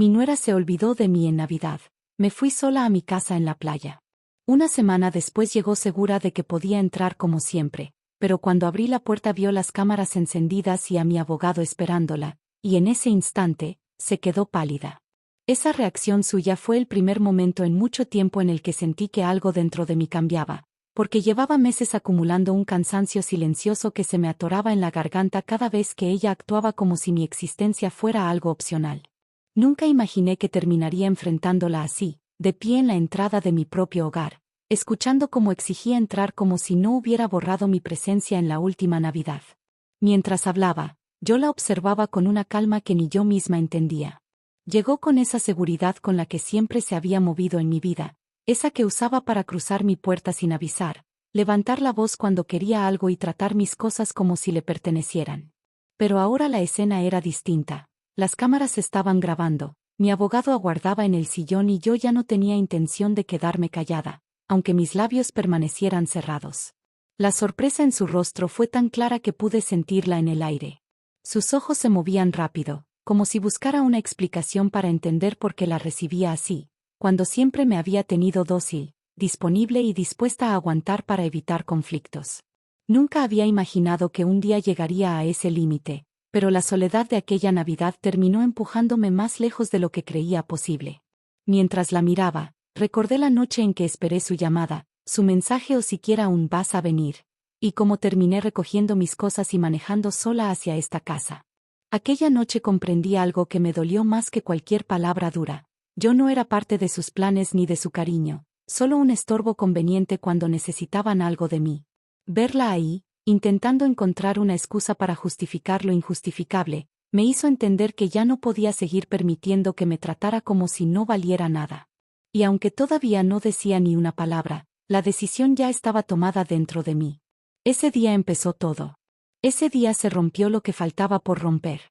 Mi nuera se olvidó de mí en Navidad. Me fui sola a mi casa en la playa. Una semana después llegó segura de que podía entrar como siempre, pero cuando abrí la puerta vio las cámaras encendidas y a mi abogado esperándola, y en ese instante, se quedó pálida. Esa reacción suya fue el primer momento en mucho tiempo en el que sentí que algo dentro de mí cambiaba, porque llevaba meses acumulando un cansancio silencioso que se me atoraba en la garganta cada vez que ella actuaba como si mi existencia fuera algo opcional. Nunca imaginé que terminaría enfrentándola así, de pie en la entrada de mi propio hogar, escuchando cómo exigía entrar como si no hubiera borrado mi presencia en la última Navidad. Mientras hablaba, yo la observaba con una calma que ni yo misma entendía. Llegó con esa seguridad con la que siempre se había movido en mi vida, esa que usaba para cruzar mi puerta sin avisar, levantar la voz cuando quería algo y tratar mis cosas como si le pertenecieran. Pero ahora la escena era distinta. Las cámaras estaban grabando, mi abogado aguardaba en el sillón y yo ya no tenía intención de quedarme callada, aunque mis labios permanecieran cerrados. La sorpresa en su rostro fue tan clara que pude sentirla en el aire. Sus ojos se movían rápido, como si buscara una explicación para entender por qué la recibía así, cuando siempre me había tenido dócil, disponible y dispuesta a aguantar para evitar conflictos. Nunca había imaginado que un día llegaría a ese límite, pero la soledad de aquella Navidad terminó empujándome más lejos de lo que creía posible. Mientras la miraba, recordé la noche en que esperé su llamada, su mensaje o siquiera un «vas a venir», y cómo terminé recogiendo mis cosas y manejando sola hacia esta casa. Aquella noche comprendí algo que me dolió más que cualquier palabra dura. Yo no era parte de sus planes ni de su cariño, solo un estorbo conveniente cuando necesitaban algo de mí. Verla ahí, intentando encontrar una excusa para justificar lo injustificable, me hizo entender que ya no podía seguir permitiendo que me tratara como si no valiera nada. Y aunque todavía no decía ni una palabra, la decisión ya estaba tomada dentro de mí. Ese día empezó todo. Ese día se rompió lo que faltaba por romper.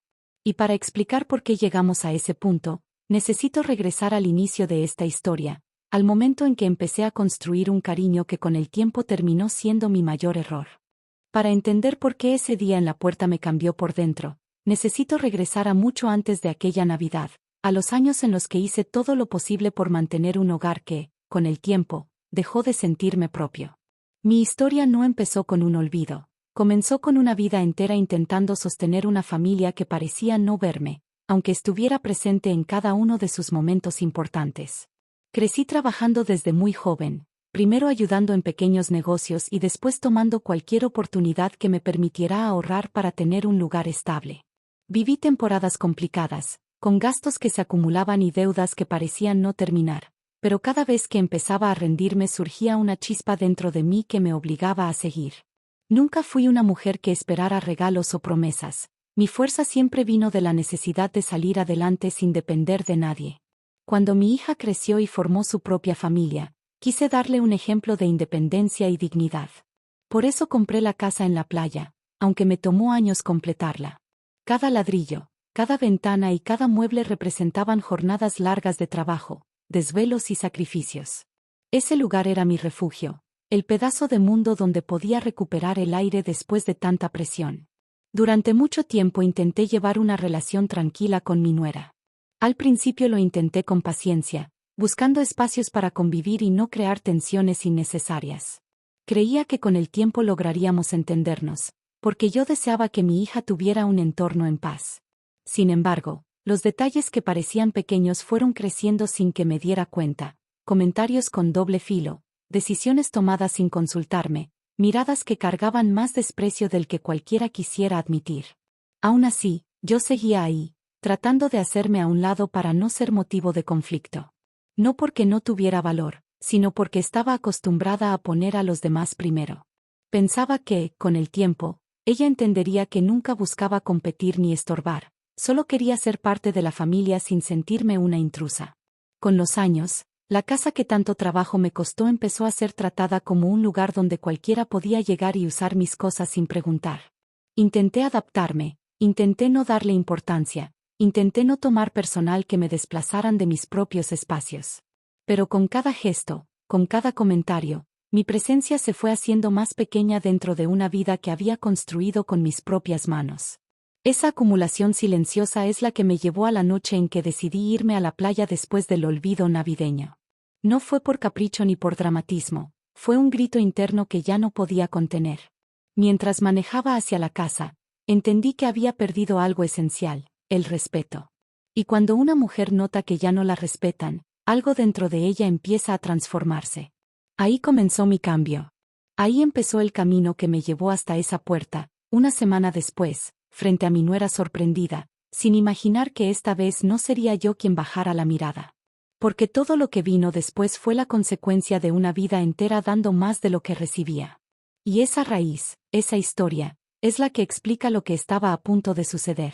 Y para explicar por qué llegamos a ese punto, necesito regresar al inicio de esta historia, al momento en que empecé a construir un cariño que con el tiempo terminó siendo mi mayor error. Para entender por qué ese día en la puerta me cambió por dentro, necesito regresar a mucho antes de aquella Navidad, a los años en los que hice todo lo posible por mantener un hogar que, con el tiempo, dejó de sentirme propio. Mi historia no empezó con un olvido, comenzó con una vida entera intentando sostener una familia que parecía no verme, aunque estuviera presente en cada uno de sus momentos importantes. Crecí trabajando desde muy joven, primero ayudando en pequeños negocios y después tomando cualquier oportunidad que me permitiera ahorrar para tener un lugar estable. Viví temporadas complicadas, con gastos que se acumulaban y deudas que parecían no terminar, pero cada vez que empezaba a rendirme surgía una chispa dentro de mí que me obligaba a seguir. Nunca fui una mujer que esperara regalos o promesas, mi fuerza siempre vino de la necesidad de salir adelante sin depender de nadie. Cuando mi hija creció y formó su propia familia, quise darle un ejemplo de independencia y dignidad. Por eso compré la casa en la playa, aunque me tomó años completarla. Cada ladrillo, cada ventana y cada mueble representaban jornadas largas de trabajo, desvelos y sacrificios. Ese lugar era mi refugio, el pedazo de mundo donde podía recuperar el aire después de tanta presión. Durante mucho tiempo intenté llevar una relación tranquila con mi nuera. Al principio lo intenté con paciencia, buscando espacios para convivir y no crear tensiones innecesarias. Creía que con el tiempo lograríamos entendernos, porque yo deseaba que mi hija tuviera un entorno en paz. Sin embargo, los detalles que parecían pequeños fueron creciendo sin que me diera cuenta, comentarios con doble filo, decisiones tomadas sin consultarme, miradas que cargaban más desprecio del que cualquiera quisiera admitir. Aún así, yo seguía ahí, tratando de hacerme a un lado para no ser motivo de conflicto. No porque no tuviera valor, sino porque estaba acostumbrada a poner a los demás primero. Pensaba que, con el tiempo, ella entendería que nunca buscaba competir ni estorbar, solo quería ser parte de la familia sin sentirme una intrusa. Con los años, la casa que tanto trabajo me costó empezó a ser tratada como un lugar donde cualquiera podía llegar y usar mis cosas sin preguntar. Intenté adaptarme, intenté no darle importancia, intenté no tomar personal que me desplazaran de mis propios espacios. Pero con cada gesto, con cada comentario, mi presencia se fue haciendo más pequeña dentro de una vida que había construido con mis propias manos. Esa acumulación silenciosa es la que me llevó a la noche en que decidí irme a la playa después del olvido navideño. No fue por capricho ni por dramatismo, fue un grito interno que ya no podía contener. Mientras manejaba hacia la casa, entendí que había perdido algo esencial, el respeto. Y cuando una mujer nota que ya no la respetan, algo dentro de ella empieza a transformarse. Ahí comenzó mi cambio. Ahí empezó el camino que me llevó hasta esa puerta, una semana después, frente a mi nuera sorprendida, sin imaginar que esta vez no sería yo quien bajara la mirada. Porque todo lo que vino después fue la consecuencia de una vida entera dando más de lo que recibía. Y esa raíz, esa historia, es la que explica lo que estaba a punto de suceder.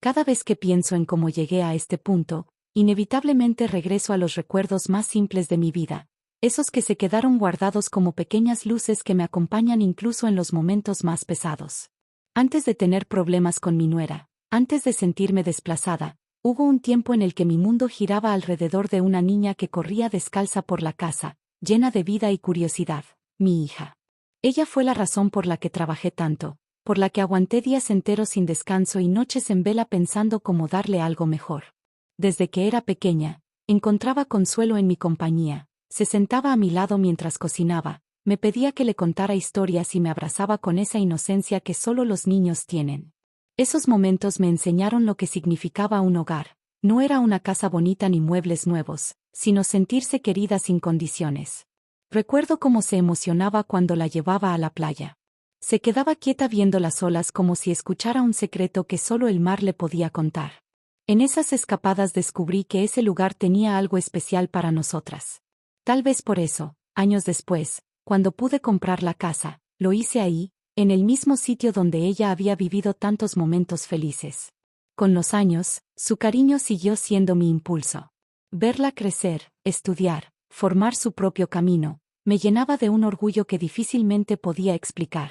Cada vez que pienso en cómo llegué a este punto, inevitablemente regreso a los recuerdos más simples de mi vida, esos que se quedaron guardados como pequeñas luces que me acompañan incluso en los momentos más pesados. Antes de tener problemas con mi nuera, antes de sentirme desplazada, hubo un tiempo en el que mi mundo giraba alrededor de una niña que corría descalza por la casa, llena de vida y curiosidad, mi hija. Ella fue la razón por la que trabajé tanto, por la que aguanté días enteros sin descanso y noches en vela pensando cómo darle algo mejor. Desde que era pequeña, encontraba consuelo en mi compañía, se sentaba a mi lado mientras cocinaba, me pedía que le contara historias y me abrazaba con esa inocencia que solo los niños tienen. Esos momentos me enseñaron lo que significaba un hogar. No era una casa bonita ni muebles nuevos, sino sentirse querida sin condiciones. Recuerdo cómo se emocionaba cuando la llevaba a la playa. Se quedaba quieta viendo las olas como si escuchara un secreto que solo el mar le podía contar. En esas escapadas descubrí que ese lugar tenía algo especial para nosotras. Tal vez por eso, años después, cuando pude comprar la casa, lo hice ahí, en el mismo sitio donde ella había vivido tantos momentos felices. Con los años, su cariño siguió siendo mi impulso. Verla crecer, estudiar, formar su propio camino, me llenaba de un orgullo que difícilmente podía explicar.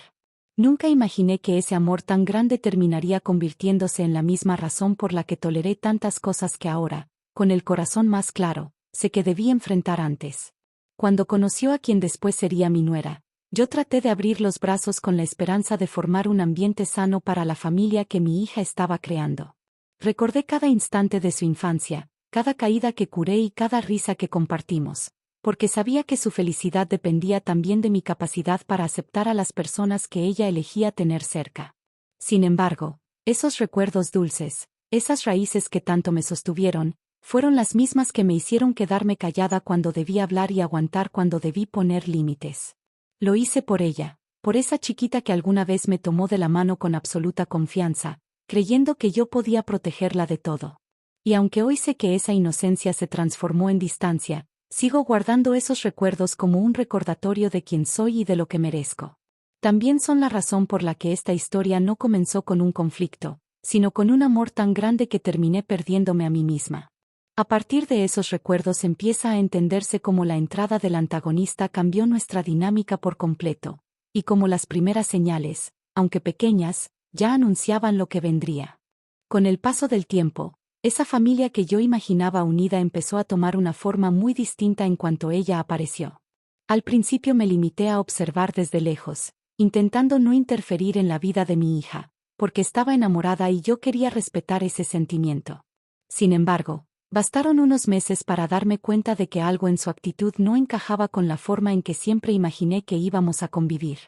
Nunca imaginé que ese amor tan grande terminaría convirtiéndose en la misma razón por la que toleré tantas cosas que ahora, con el corazón más claro, sé que debí enfrentar antes. Cuando conoció a quien después sería mi nuera, yo traté de abrir los brazos con la esperanza de formar un ambiente sano para la familia que mi hija estaba creando. Recordé cada instante de su infancia, cada caída que curé y cada risa que compartimos, porque sabía que su felicidad dependía también de mi capacidad para aceptar a las personas que ella elegía tener cerca. Sin embargo, esos recuerdos dulces, esas raíces que tanto me sostuvieron, fueron las mismas que me hicieron quedarme callada cuando debí hablar y aguantar cuando debí poner límites. Lo hice por ella, por esa chiquita que alguna vez me tomó de la mano con absoluta confianza, creyendo que yo podía protegerla de todo. Y aunque hoy sé que esa inocencia se transformó en distancia, sigo guardando esos recuerdos como un recordatorio de quién soy y de lo que merezco. También son la razón por la que esta historia no comenzó con un conflicto, sino con un amor tan grande que terminé perdiéndome a mí misma. A partir de esos recuerdos empieza a entenderse cómo la entrada del antagonista cambió nuestra dinámica por completo, y cómo las primeras señales, aunque pequeñas, ya anunciaban lo que vendría. Con el paso del tiempo, esa familia que yo imaginaba unida empezó a tomar una forma muy distinta en cuanto ella apareció. Al principio me limité a observar desde lejos, intentando no interferir en la vida de mi hija, porque estaba enamorada y yo quería respetar ese sentimiento. Sin embargo, bastaron unos meses para darme cuenta de que algo en su actitud no encajaba con la forma en que siempre imaginé que íbamos a convivir.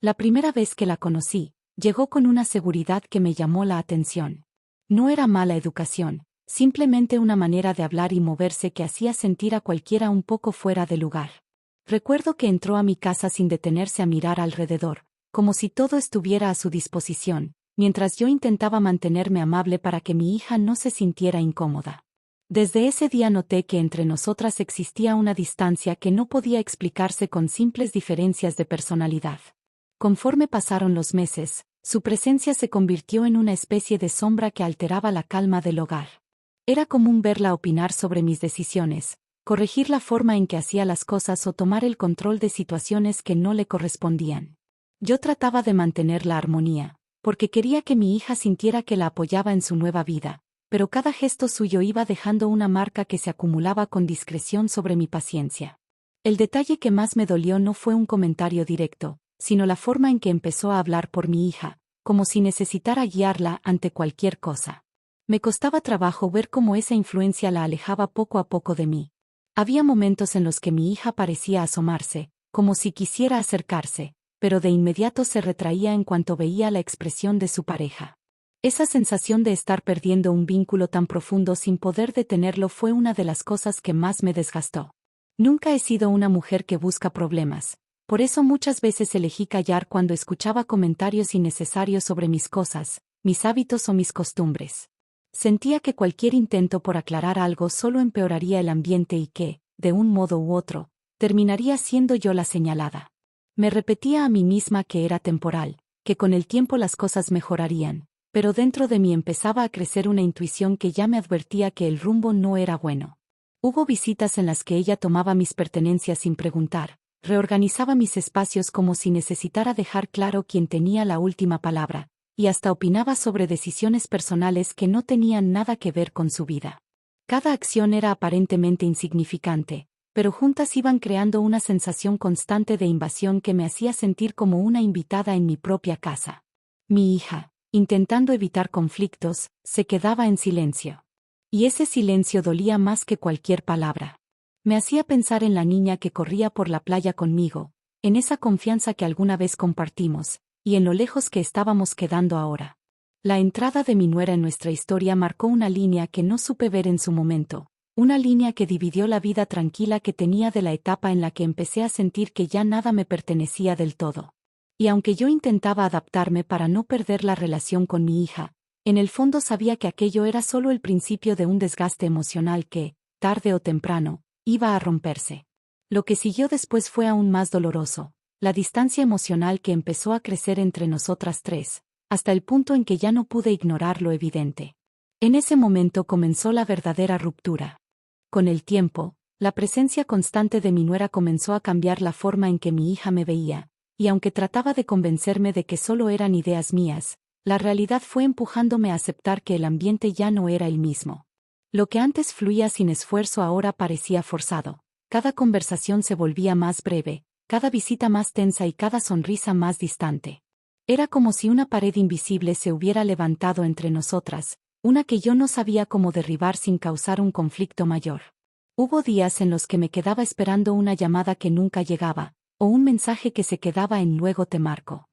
La primera vez que la conocí, llegó con una seguridad que me llamó la atención. No era mala educación, simplemente una manera de hablar y moverse que hacía sentir a cualquiera un poco fuera de lugar. Recuerdo que entró a mi casa sin detenerse a mirar alrededor, como si todo estuviera a su disposición, mientras yo intentaba mantenerme amable para que mi hija no se sintiera incómoda. Desde ese día noté que entre nosotras existía una distancia que no podía explicarse con simples diferencias de personalidad. Conforme pasaron los meses, su presencia se convirtió en una especie de sombra que alteraba la calma del hogar. Era común verla opinar sobre mis decisiones, corregir la forma en que hacía las cosas o tomar el control de situaciones que no le correspondían. Yo trataba de mantener la armonía, porque quería que mi hija sintiera que la apoyaba en su nueva vida, pero cada gesto suyo iba dejando una marca que se acumulaba con discreción sobre mi paciencia. El detalle que más me dolió no fue un comentario directo, sino la forma en que empezó a hablar por mi hija, como si necesitara guiarla ante cualquier cosa. Me costaba trabajo ver cómo esa influencia la alejaba poco a poco de mí. Había momentos en los que mi hija parecía asomarse, como si quisiera acercarse, pero de inmediato se retraía en cuanto veía la expresión de su pareja. Esa sensación de estar perdiendo un vínculo tan profundo sin poder detenerlo fue una de las cosas que más me desgastó. Nunca he sido una mujer que busca problemas, por eso muchas veces elegí callar cuando escuchaba comentarios innecesarios sobre mis cosas, mis hábitos o mis costumbres. Sentía que cualquier intento por aclarar algo solo empeoraría el ambiente y que, de un modo u otro, terminaría siendo yo la señalada. Me repetía a mí misma que era temporal, que con el tiempo las cosas mejorarían, pero dentro de mí empezaba a crecer una intuición que ya me advertía que el rumbo no era bueno. Hubo visitas en las que ella tomaba mis pertenencias sin preguntar, reorganizaba mis espacios como si necesitara dejar claro quién tenía la última palabra, y hasta opinaba sobre decisiones personales que no tenían nada que ver con su vida. Cada acción era aparentemente insignificante, pero juntas iban creando una sensación constante de invasión que me hacía sentir como una invitada en mi propia casa. Mi hija, intentando evitar conflictos, se quedaba en silencio. Y ese silencio dolía más que cualquier palabra. Me hacía pensar en la niña que corría por la playa conmigo, en esa confianza que alguna vez compartimos, y en lo lejos que estábamos quedando ahora. La entrada de mi nuera en nuestra historia marcó una línea que no supe ver en su momento, una línea que dividió la vida tranquila que tenía de la etapa en la que empecé a sentir que ya nada me pertenecía del todo. Y aunque yo intentaba adaptarme para no perder la relación con mi hija, en el fondo sabía que aquello era solo el principio de un desgaste emocional que, tarde o temprano, iba a romperse. Lo que siguió después fue aún más doloroso. La distancia emocional que empezó a crecer entre nosotras tres, hasta el punto en que ya no pude ignorar lo evidente. En ese momento comenzó la verdadera ruptura. Con el tiempo, la presencia constante de mi nuera comenzó a cambiar la forma en que mi hija me veía, y aunque trataba de convencerme de que solo eran ideas mías, la realidad fue empujándome a aceptar que el ambiente ya no era el mismo. Lo que antes fluía sin esfuerzo ahora parecía forzado. Cada conversación se volvía más breve, cada visita más tensa y cada sonrisa más distante. Era como si una pared invisible se hubiera levantado entre nosotras, una que yo no sabía cómo derribar sin causar un conflicto mayor. Hubo días en los que me quedaba esperando una llamada que nunca llegaba, o un mensaje que se quedaba en "luego te marco".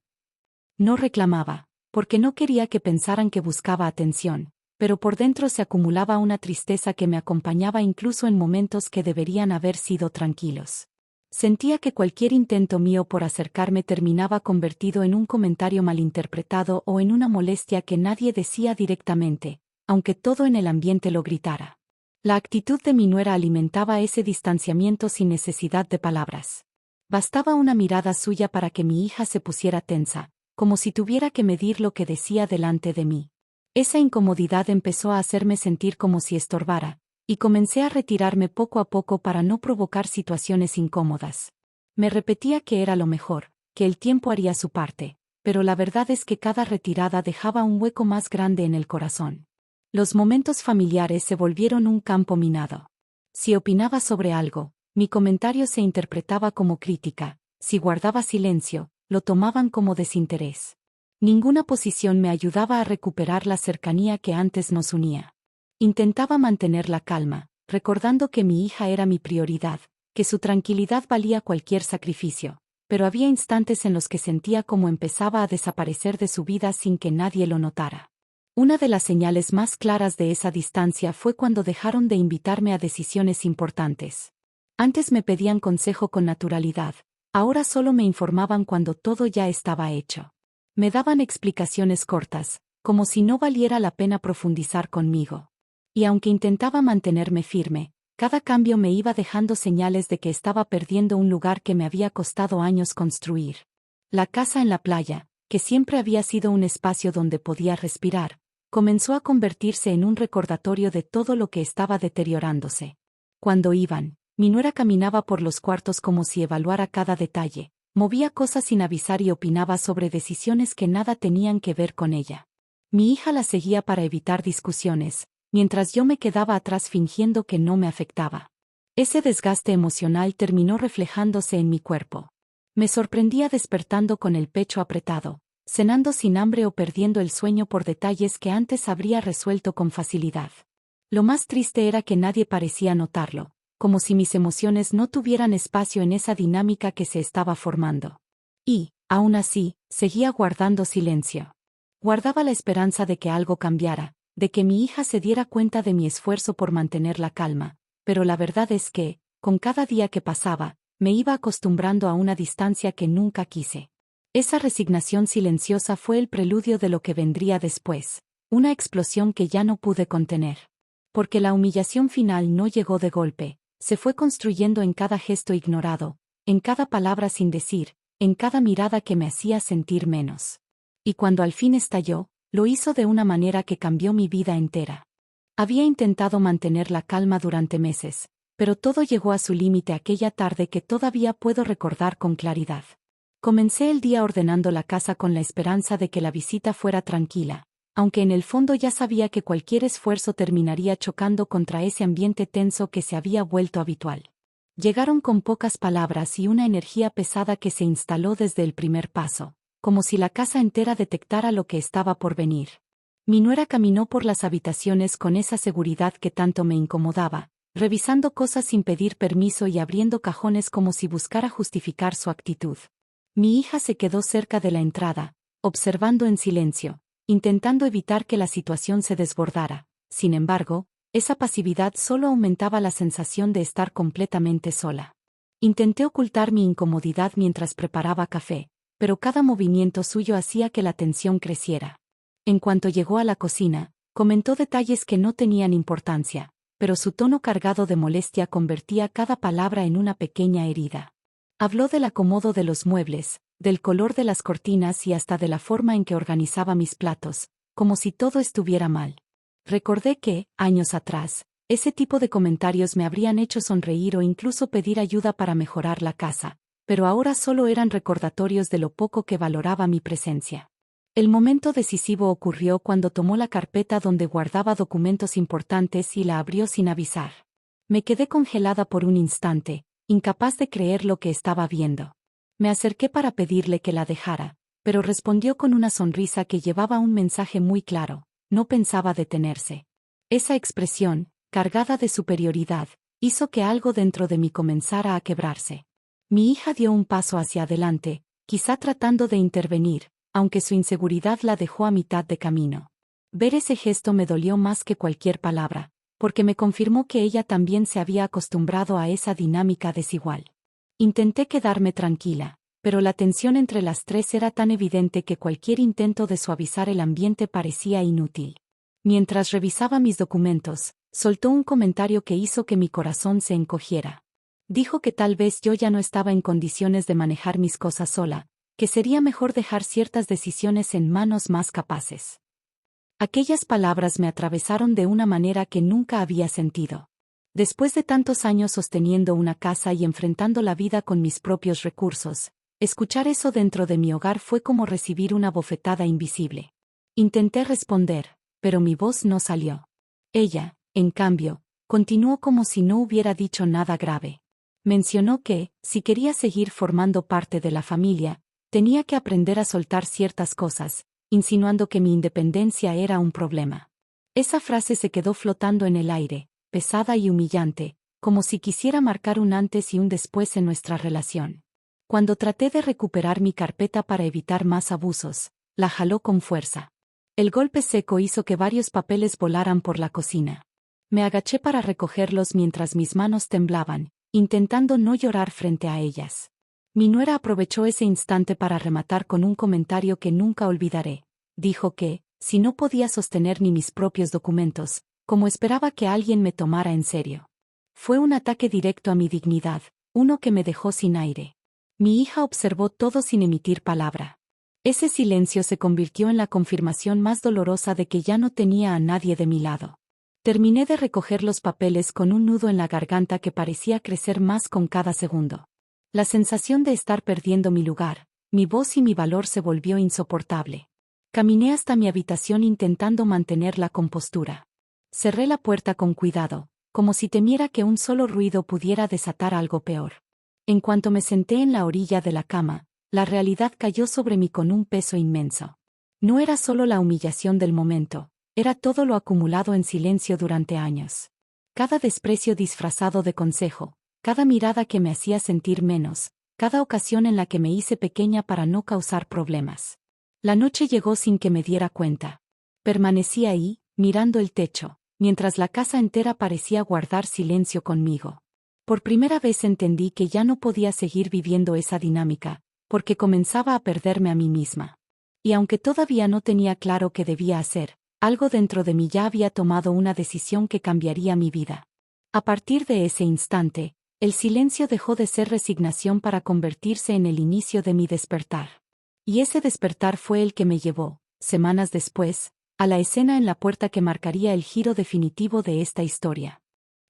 No reclamaba, porque no quería que pensaran que buscaba atención, pero por dentro se acumulaba una tristeza que me acompañaba incluso en momentos que deberían haber sido tranquilos. Sentía que cualquier intento mío por acercarme terminaba convertido en un comentario malinterpretado o en una molestia que nadie decía directamente, aunque todo en el ambiente lo gritara. La actitud de mi nuera alimentaba ese distanciamiento sin necesidad de palabras. Bastaba una mirada suya para que mi hija se pusiera tensa, como si tuviera que medir lo que decía delante de mí. Esa incomodidad empezó a hacerme sentir como si estorbara, y comencé a retirarme poco a poco para no provocar situaciones incómodas. Me repetía que era lo mejor, que el tiempo haría su parte, pero la verdad es que cada retirada dejaba un hueco más grande en el corazón. Los momentos familiares se volvieron un campo minado. Si opinaba sobre algo, mi comentario se interpretaba como crítica; si guardaba silencio, lo tomaban como desinterés. Ninguna posición me ayudaba a recuperar la cercanía que antes nos unía. Intentaba mantener la calma, recordando que mi hija era mi prioridad, que su tranquilidad valía cualquier sacrificio, pero había instantes en los que sentía como empezaba a desaparecer de su vida sin que nadie lo notara. Una de las señales más claras de esa distancia fue cuando dejaron de invitarme a decisiones importantes. Antes me pedían consejo con naturalidad, ahora solo me informaban cuando todo ya estaba hecho. Me daban explicaciones cortas, como si no valiera la pena profundizar conmigo. Y aunque intentaba mantenerme firme, cada cambio me iba dejando señales de que estaba perdiendo un lugar que me había costado años construir. La casa en la playa, que siempre había sido un espacio donde podía respirar, comenzó a convertirse en un recordatorio de todo lo que estaba deteriorándose. Cuando iban, mi nuera caminaba por los cuartos como si evaluara cada detalle, movía cosas sin avisar y opinaba sobre decisiones que nada tenían que ver con ella. Mi hija la seguía para evitar discusiones, mientras yo me quedaba atrás fingiendo que no me afectaba. Ese desgaste emocional terminó reflejándose en mi cuerpo. Me sorprendía despertando con el pecho apretado, cenando sin hambre o perdiendo el sueño por detalles que antes habría resuelto con facilidad. Lo más triste era que nadie parecía notarlo, como si mis emociones no tuvieran espacio en esa dinámica que se estaba formando. Y, aún así, seguía guardando silencio. Guardaba la esperanza de que algo cambiara, de que mi hija se diera cuenta de mi esfuerzo por mantener la calma, pero la verdad es que, con cada día que pasaba, me iba acostumbrando a una distancia que nunca quise. Esa resignación silenciosa fue el preludio de lo que vendría después, una explosión que ya no pude contener. Porque la humillación final no llegó de golpe, se fue construyendo en cada gesto ignorado, en cada palabra sin decir, en cada mirada que me hacía sentir menos. Y cuando al fin estalló, lo hizo de una manera que cambió mi vida entera. Había intentado mantener la calma durante meses, pero todo llegó a su límite aquella tarde que todavía puedo recordar con claridad. Comencé el día ordenando la casa con la esperanza de que la visita fuera tranquila, aunque en el fondo ya sabía que cualquier esfuerzo terminaría chocando contra ese ambiente tenso que se había vuelto habitual. Llegaron con pocas palabras y una energía pesada que se instaló desde el primer paso, como si la casa entera detectara lo que estaba por venir. Mi nuera caminó por las habitaciones con esa seguridad que tanto me incomodaba, revisando cosas sin pedir permiso y abriendo cajones como si buscara justificar su actitud. Mi hija se quedó cerca de la entrada, observando en silencio, intentando evitar que la situación se desbordara. Sin embargo, esa pasividad solo aumentaba la sensación de estar completamente sola. Intenté ocultar mi incomodidad mientras preparaba café, pero cada movimiento suyo hacía que la tensión creciera. En cuanto llegó a la cocina, comentó detalles que no tenían importancia, pero su tono cargado de molestia convertía cada palabra en una pequeña herida. Habló del acomodo de los muebles, del color de las cortinas y hasta de la forma en que organizaba mis platos, como si todo estuviera mal. Recordé que, años atrás, ese tipo de comentarios me habrían hecho sonreír o incluso pedir ayuda para mejorar la casa, pero ahora solo eran recordatorios de lo poco que valoraba mi presencia. El momento decisivo ocurrió cuando tomó la carpeta donde guardaba documentos importantes y la abrió sin avisar. Me quedé congelada por un instante, incapaz de creer lo que estaba viendo. Me acerqué para pedirle que la dejara, pero respondió con una sonrisa que llevaba un mensaje muy claro: no pensaba detenerse. Esa expresión, cargada de superioridad, hizo que algo dentro de mí comenzara a quebrarse. Mi hija dio un paso hacia adelante, quizá tratando de intervenir, aunque su inseguridad la dejó a mitad de camino. Ver ese gesto me dolió más que cualquier palabra, porque me confirmó que ella también se había acostumbrado a esa dinámica desigual. Intenté quedarme tranquila, pero la tensión entre las tres era tan evidente que cualquier intento de suavizar el ambiente parecía inútil. Mientras revisaba mis documentos, soltó un comentario que hizo que mi corazón se encogiera. Dijo que tal vez yo ya no estaba en condiciones de manejar mis cosas sola, que sería mejor dejar ciertas decisiones en manos más capaces. Aquellas palabras me atravesaron de una manera que nunca había sentido. Después de tantos años sosteniendo una casa y enfrentando la vida con mis propios recursos, escuchar eso dentro de mi hogar fue como recibir una bofetada invisible. Intenté responder, pero mi voz no salió. Ella, en cambio, continuó como si no hubiera dicho nada grave. Mencionó que, si quería seguir formando parte de la familia, tenía que aprender a soltar ciertas cosas, insinuando que mi independencia era un problema. Esa frase se quedó flotando en el aire, pesada y humillante, como si quisiera marcar un antes y un después en nuestra relación. Cuando traté de recuperar mi carpeta para evitar más abusos, la jaló con fuerza. El golpe seco hizo que varios papeles volaran por la cocina. Me agaché para recogerlos mientras mis manos temblaban, intentando no llorar frente a ellas. Mi nuera aprovechó ese instante para rematar con un comentario que nunca olvidaré. Dijo que, si no podía sostener ni mis propios documentos, ¿cómo esperaba que alguien me tomara en serio? Fue un ataque directo a mi dignidad, uno que me dejó sin aire. Mi hija observó todo sin emitir palabra. Ese silencio se convirtió en la confirmación más dolorosa de que ya no tenía a nadie de mi lado. Terminé de recoger los papeles con un nudo en la garganta que parecía crecer más con cada segundo. La sensación de estar perdiendo mi lugar, mi voz y mi valor se volvió insoportable. Caminé hasta mi habitación intentando mantener la compostura. Cerré la puerta con cuidado, como si temiera que un solo ruido pudiera desatar algo peor. En cuanto me senté en la orilla de la cama, la realidad cayó sobre mí con un peso inmenso. No era solo la humillación del momento, era todo lo acumulado en silencio durante años. Cada desprecio disfrazado de consejo, cada mirada que me hacía sentir menos, cada ocasión en la que me hice pequeña para no causar problemas. La noche llegó sin que me diera cuenta. Permanecí ahí, mirando el techo, mientras la casa entera parecía guardar silencio conmigo. Por primera vez entendí que ya no podía seguir viviendo esa dinámica, porque comenzaba a perderme a mí misma. Y aunque todavía no tenía claro qué debía hacer, algo dentro de mí ya había tomado una decisión que cambiaría mi vida. A partir de ese instante, el silencio dejó de ser resignación para convertirse en el inicio de mi despertar. Y ese despertar fue el que me llevó, semanas después, a la escena en la puerta que marcaría el giro definitivo de esta historia.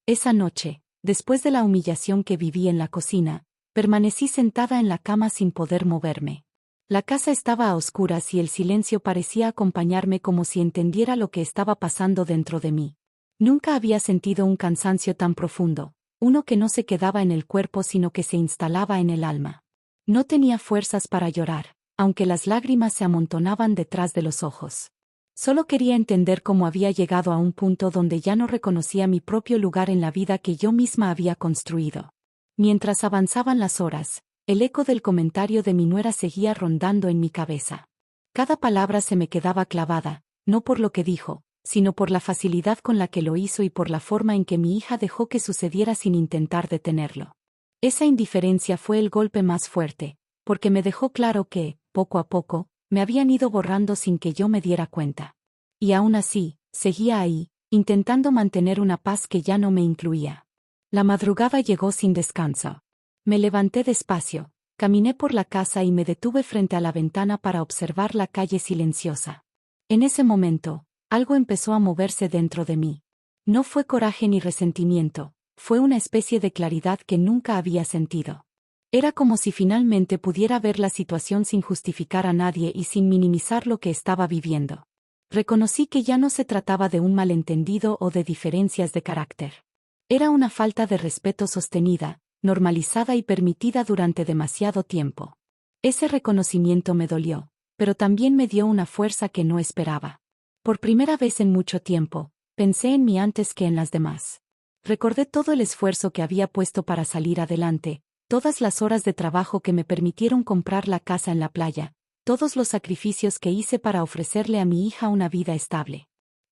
Esa noche, después de la humillación que viví en la cocina, permanecí sentada en la cama sin poder moverme. La casa estaba a oscuras y el silencio parecía acompañarme como si entendiera lo que estaba pasando dentro de mí. Nunca había sentido un cansancio tan profundo, uno que no se quedaba en el cuerpo sino que se instalaba en el alma. No tenía fuerzas para llorar, aunque las lágrimas se amontonaban detrás de los ojos. Solo quería entender cómo había llegado a un punto donde ya no reconocía mi propio lugar en la vida que yo misma había construido. Mientras avanzaban las horas, el eco del comentario de mi nuera seguía rondando en mi cabeza. Cada palabra se me quedaba clavada, no por lo que dijo, sino por la facilidad con la que lo hizo y por la forma en que mi hija dejó que sucediera sin intentar detenerlo. Esa indiferencia fue el golpe más fuerte, porque me dejó claro que, poco a poco, me habían ido borrando sin que yo me diera cuenta. Y aún así, seguía ahí, intentando mantener una paz que ya no me incluía. La madrugada llegó sin descanso. Me levanté despacio, caminé por la casa y me detuve frente a la ventana para observar la calle silenciosa. En ese momento, algo empezó a moverse dentro de mí. No fue coraje ni resentimiento, fue una especie de claridad que nunca había sentido. Era como si finalmente pudiera ver la situación sin justificar a nadie y sin minimizar lo que estaba viviendo. Reconocí que ya no se trataba de un malentendido o de diferencias de carácter. Era una falta de respeto sostenida, normalizada y permitida durante demasiado tiempo. Ese reconocimiento me dolió, pero también me dio una fuerza que no esperaba. Por primera vez en mucho tiempo, pensé en mí antes que en las demás. Recordé todo el esfuerzo que había puesto para salir adelante, todas las horas de trabajo que me permitieron comprar la casa en la playa, todos los sacrificios que hice para ofrecerle a mi hija una vida estable.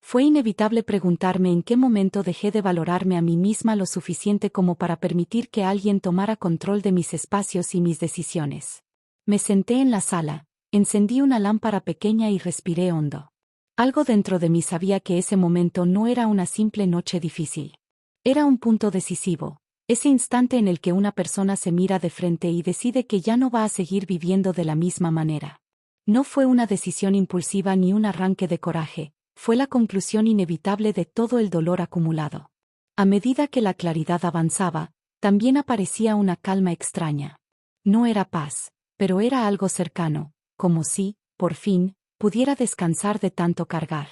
Fue inevitable preguntarme en qué momento dejé de valorarme a mí misma lo suficiente como para permitir que alguien tomara control de mis espacios y mis decisiones. Me senté en la sala, encendí una lámpara pequeña y respiré hondo. Algo dentro de mí sabía que ese momento no era una simple noche difícil. Era un punto decisivo, ese instante en el que una persona se mira de frente y decide que ya no va a seguir viviendo de la misma manera. No fue una decisión impulsiva ni un arranque de coraje, fue la conclusión inevitable de todo el dolor acumulado. A medida que la claridad avanzaba, también aparecía una calma extraña. No era paz, pero era algo cercano, como si, por fin, pudiera descansar de tanto cargar.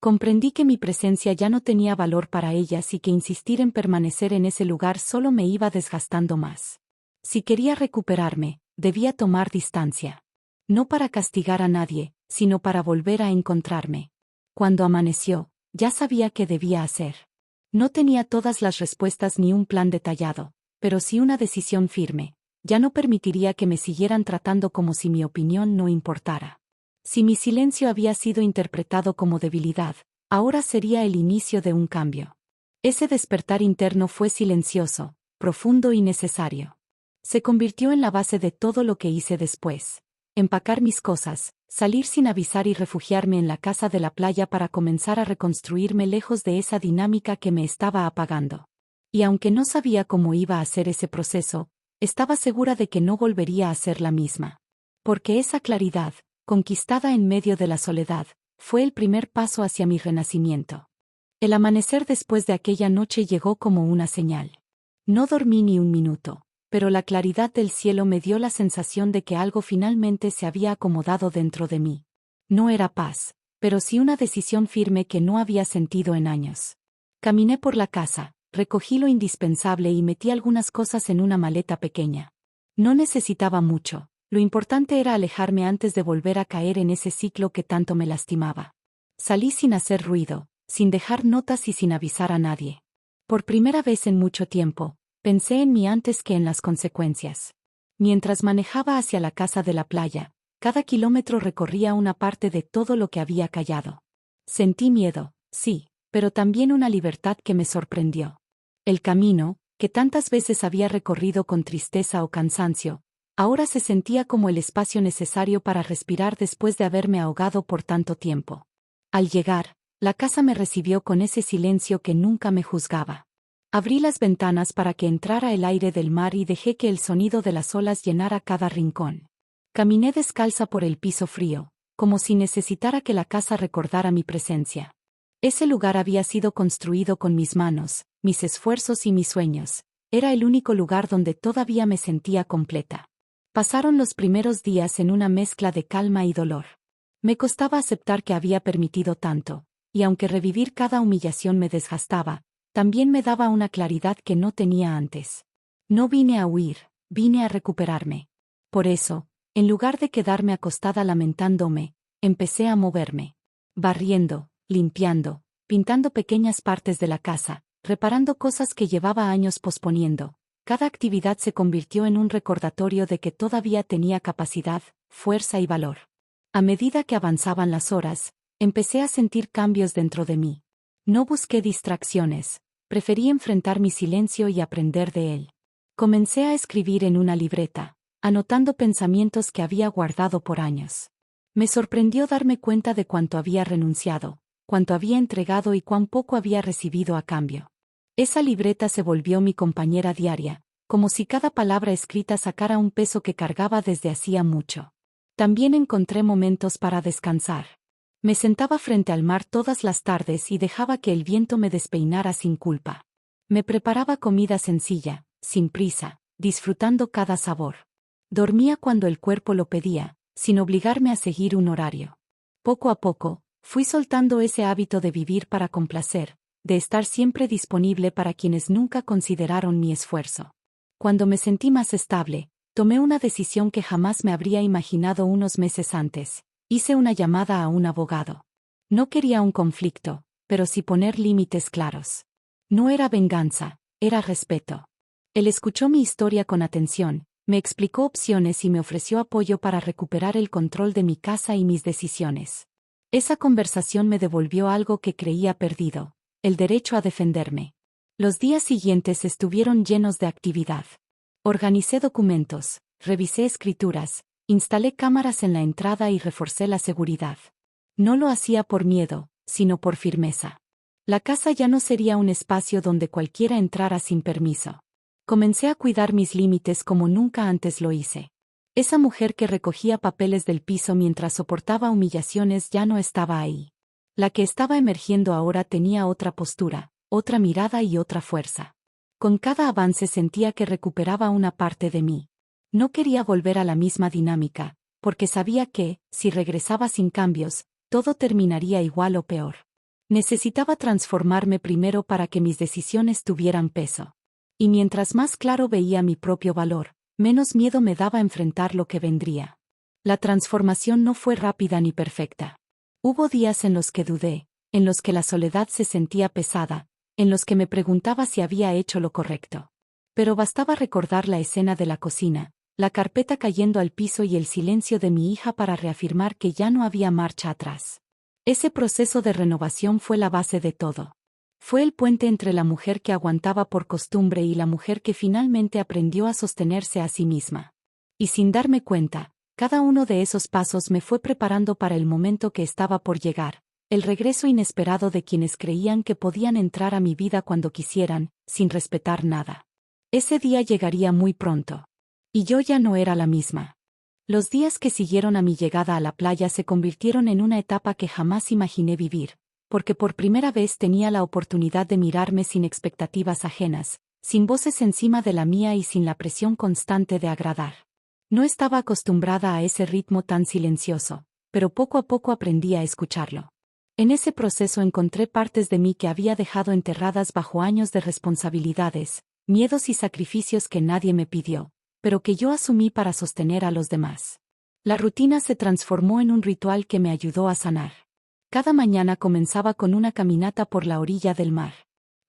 Comprendí que mi presencia ya no tenía valor para ellas y que insistir en permanecer en ese lugar solo me iba desgastando más. Si quería recuperarme, debía tomar distancia. No para castigar a nadie, sino para volver a encontrarme. Cuando amaneció, ya sabía qué debía hacer. No tenía todas las respuestas ni un plan detallado, pero sí una decisión firme. Ya no permitiría que me siguieran tratando como si mi opinión no importara. Si mi silencio había sido interpretado como debilidad, ahora sería el inicio de un cambio. Ese despertar interno fue silencioso, profundo y necesario. Se convirtió en la base de todo lo que hice después. Empacar mis cosas, salir sin avisar y refugiarme en la casa de la playa para comenzar a reconstruirme lejos de esa dinámica que me estaba apagando. Y aunque no sabía cómo iba a hacer ese proceso, estaba segura de que no volvería a ser la misma. Porque esa claridad, conquistada en medio de la soledad, fue el primer paso hacia mi renacimiento. El amanecer después de aquella noche llegó como una señal. No dormí ni un minuto, pero la claridad del cielo me dio la sensación de que algo finalmente se había acomodado dentro de mí. No era paz, pero sí una decisión firme que no había sentido en años. Caminé por la casa, recogí lo indispensable y metí algunas cosas en una maleta pequeña. No necesitaba mucho, Lo importante era alejarme antes de volver a caer en ese ciclo que tanto me lastimaba. Salí sin hacer ruido, sin dejar notas y sin avisar a nadie. Por primera vez en mucho tiempo, pensé en mí antes que en las consecuencias. Mientras manejaba hacia la casa de la playa, cada kilómetro recorría una parte de todo lo que había callado. Sentí miedo, sí, pero también una libertad que me sorprendió. El camino, que tantas veces había recorrido con tristeza o cansancio, ahora se sentía como el espacio necesario para respirar después de haberme ahogado por tanto tiempo. Al llegar, la casa me recibió con ese silencio que nunca me juzgaba. Abrí las ventanas para que entrara el aire del mar y dejé que el sonido de las olas llenara cada rincón. Caminé descalza por el piso frío, como si necesitara que la casa recordara mi presencia. Ese lugar había sido construido con mis manos, mis esfuerzos y mis sueños. Era el único lugar donde todavía me sentía completa. Pasaron los primeros días en una mezcla de calma y dolor. Me costaba aceptar que había permitido tanto, y aunque revivir cada humillación me desgastaba, también me daba una claridad que no tenía antes. No vine a huir, vine a recuperarme. Por eso, en lugar de quedarme acostada lamentándome, empecé a moverme. Barriendo, limpiando, pintando pequeñas partes de la casa, reparando cosas que llevaba años posponiendo. Cada actividad se convirtió en un recordatorio de que todavía tenía capacidad, fuerza y valor. A medida que avanzaban las horas, empecé a sentir cambios dentro de mí. No busqué distracciones, preferí enfrentar mi silencio y aprender de él. Comencé a escribir en una libreta, anotando pensamientos que había guardado por años. Me sorprendió darme cuenta de cuánto había renunciado, cuánto había entregado y cuán poco había recibido a cambio. Esa libreta se volvió mi compañera diaria, como si cada palabra escrita sacara un peso que cargaba desde hacía mucho. También encontré momentos para descansar. Me sentaba frente al mar todas las tardes y dejaba que el viento me despeinara sin culpa. Me preparaba comida sencilla, sin prisa, disfrutando cada sabor. Dormía cuando el cuerpo lo pedía, sin obligarme a seguir un horario. Poco a poco, fui soltando ese hábito de vivir para complacer, de estar siempre disponible para quienes nunca consideraron mi esfuerzo. Cuando me sentí más estable, tomé una decisión que jamás me habría imaginado unos meses antes. Hice una llamada a un abogado. No quería un conflicto, pero sí poner límites claros. No era venganza, era respeto. Él escuchó mi historia con atención, me explicó opciones y me ofreció apoyo para recuperar el control de mi casa y mis decisiones. Esa conversación me devolvió algo que creía perdido, el derecho a defenderme. Los días siguientes estuvieron llenos de actividad. Organicé documentos, revisé escrituras, instalé cámaras en la entrada y reforcé la seguridad. No lo hacía por miedo, sino por firmeza. La casa ya no sería un espacio donde cualquiera entrara sin permiso. Comencé a cuidar mis límites como nunca antes lo hice. Esa mujer que recogía papeles del piso mientras soportaba humillaciones ya no estaba ahí. La que estaba emergiendo ahora tenía otra postura, otra mirada y otra fuerza. Con cada avance sentía que recuperaba una parte de mí. No quería volver a la misma dinámica, porque sabía que, si regresaba sin cambios, todo terminaría igual o peor. Necesitaba transformarme primero para que mis decisiones tuvieran peso. Y mientras más claro veía mi propio valor, menos miedo me daba enfrentar lo que vendría. La transformación no fue rápida ni perfecta. Hubo días en los que dudé, en los que la soledad se sentía pesada, en los que me preguntaba si había hecho lo correcto. Pero bastaba recordar la escena de la cocina, la carpeta cayendo al piso y el silencio de mi hija para reafirmar que ya no había marcha atrás. Ese proceso de renovación fue la base de todo. Fue el puente entre la mujer que aguantaba por costumbre y la mujer que finalmente aprendió a sostenerse a sí misma. Y sin darme cuenta, cada uno de esos pasos me fue preparando para el momento que estaba por llegar, el regreso inesperado de quienes creían que podían entrar a mi vida cuando quisieran, sin respetar nada. Ese día llegaría muy pronto. Y yo ya no era la misma. Los días que siguieron a mi llegada a la playa se convirtieron en una etapa que jamás imaginé vivir, porque por primera vez tenía la oportunidad de mirarme sin expectativas ajenas, sin voces encima de la mía y sin la presión constante de agradar. No estaba acostumbrada a ese ritmo tan silencioso, pero poco a poco aprendí a escucharlo. En ese proceso encontré partes de mí que había dejado enterradas bajo años de responsabilidades, miedos y sacrificios que nadie me pidió, pero que yo asumí para sostener a los demás. La rutina se transformó en un ritual que me ayudó a sanar. Cada mañana comenzaba con una caminata por la orilla del mar.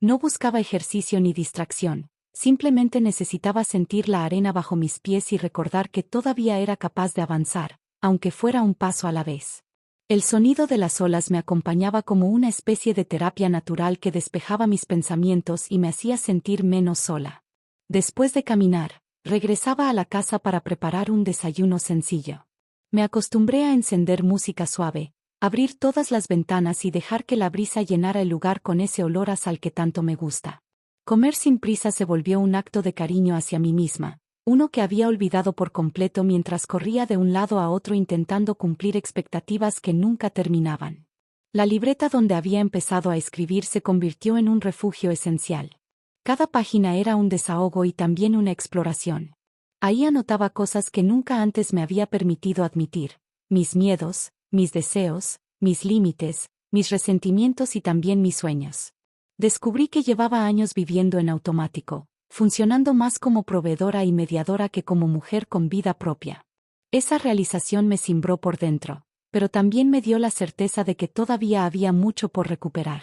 No buscaba ejercicio ni distracción, simplemente necesitaba sentir la arena bajo mis pies y recordar que todavía era capaz de avanzar, aunque fuera un paso a la vez. El sonido de las olas me acompañaba como una especie de terapia natural que despejaba mis pensamientos y me hacía sentir menos sola. Después de caminar, regresaba a la casa para preparar un desayuno sencillo. Me acostumbré a encender música suave, abrir todas las ventanas y dejar que la brisa llenara el lugar con ese olor a sal que tanto me gusta. Comer sin prisa se volvió un acto de cariño hacia mí misma, uno que había olvidado por completo mientras corría de un lado a otro intentando cumplir expectativas que nunca terminaban. La libreta donde había empezado a escribir se convirtió en un refugio esencial. Cada página era un desahogo y también una exploración. Ahí anotaba cosas que nunca antes me había permitido admitir, mis miedos, mis deseos, mis límites, mis resentimientos y también mis sueños. Descubrí que llevaba años viviendo en automático, funcionando más como proveedora y mediadora que como mujer con vida propia. Esa realización me cimbró por dentro, pero también me dio la certeza de que todavía había mucho por recuperar.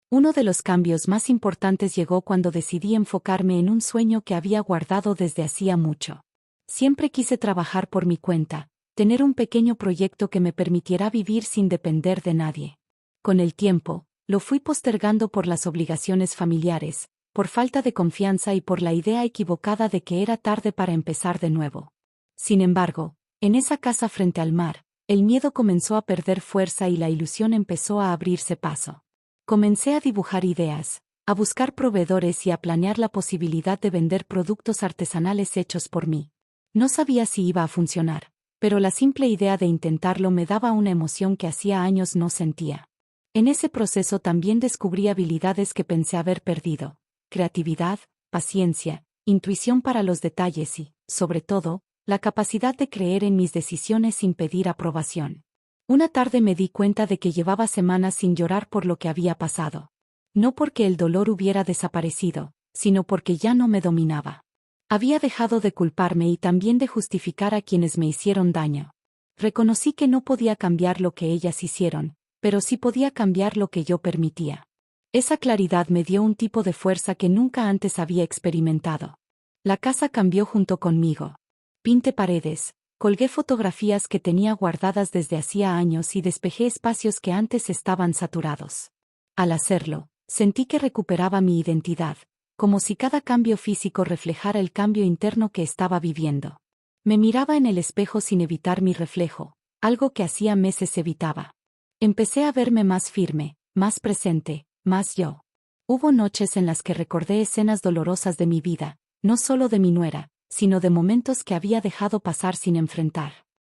Uno de los cambios más importantes llegó cuando decidí enfocarme en un sueño que había guardado desde hacía mucho. Siempre quise trabajar por mi cuenta, tener un pequeño proyecto que me permitiera vivir sin depender de nadie. Con el tiempo, lo fui postergando por las obligaciones familiares, por falta de confianza y por la idea equivocada de que era tarde para empezar de nuevo. Sin embargo, en esa casa frente al mar, el miedo comenzó a perder fuerza y la ilusión empezó a abrirse paso. Comencé a dibujar ideas, a buscar proveedores y a planear la posibilidad de vender productos artesanales hechos por mí. No sabía si iba a funcionar, pero la simple idea de intentarlo me daba una emoción que hacía años no sentía. En ese proceso también descubrí habilidades que pensé haber perdido: creatividad, paciencia, intuición para los detalles y, sobre todo, la capacidad de creer en mis decisiones sin pedir aprobación. Una tarde me di cuenta de que llevaba semanas sin llorar por lo que había pasado. No porque el dolor hubiera desaparecido, sino porque ya no me dominaba. Había dejado de culparme y también de justificar a quienes me hicieron daño. Reconocí que no podía cambiar lo que ellas hicieron, pero sí podía cambiar lo que yo permitía. Esa claridad me dio un tipo de fuerza que nunca antes había experimentado. La casa cambió junto conmigo. Pinté paredes, colgué fotografías que tenía guardadas desde hacía años y despejé espacios que antes estaban saturados. Al hacerlo, sentí que recuperaba mi identidad, como si cada cambio físico reflejara el cambio interno que estaba viviendo. Me miraba en el espejo sin evitar mi reflejo, algo que hacía meses evitaba. Empecé a verme más firme, más presente, más yo. Hubo noches en las que recordé escenas dolorosas de mi vida, no solo de mi nuera, sino de momentos que había dejado pasar sin enfrentar.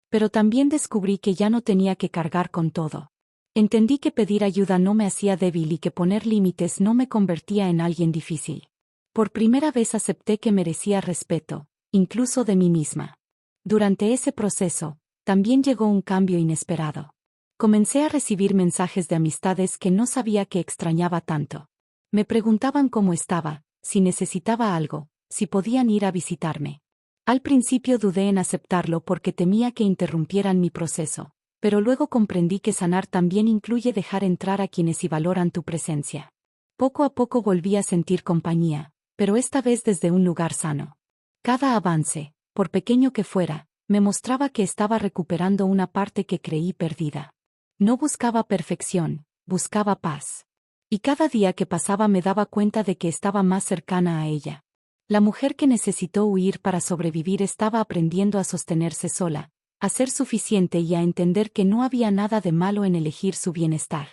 Pero también descubrí que ya no tenía que cargar con todo. Entendí que pedir ayuda no me hacía débil y que poner límites no me convertía en alguien difícil. Por primera vez acepté que merecía respeto, incluso de mí misma. Durante ese proceso, también llegó un cambio inesperado. Comencé a recibir mensajes de amistades que no sabía que extrañaba tanto. Me preguntaban cómo estaba, si necesitaba algo, si podían ir a visitarme. Al principio dudé en aceptarlo porque temía que interrumpieran mi proceso, pero luego comprendí que sanar también incluye dejar entrar a quienes sí valoran tu presencia. Poco a poco volví a sentir compañía, pero esta vez desde un lugar sano. Cada avance, por pequeño que fuera, me mostraba que estaba recuperando una parte que creí perdida. No buscaba perfección, buscaba paz. Y cada día que pasaba me daba cuenta de que estaba más cercana a ella. La mujer que necesitó huir para sobrevivir estaba aprendiendo a sostenerse sola, a ser suficiente y a entender que no había nada de malo en elegir su bienestar.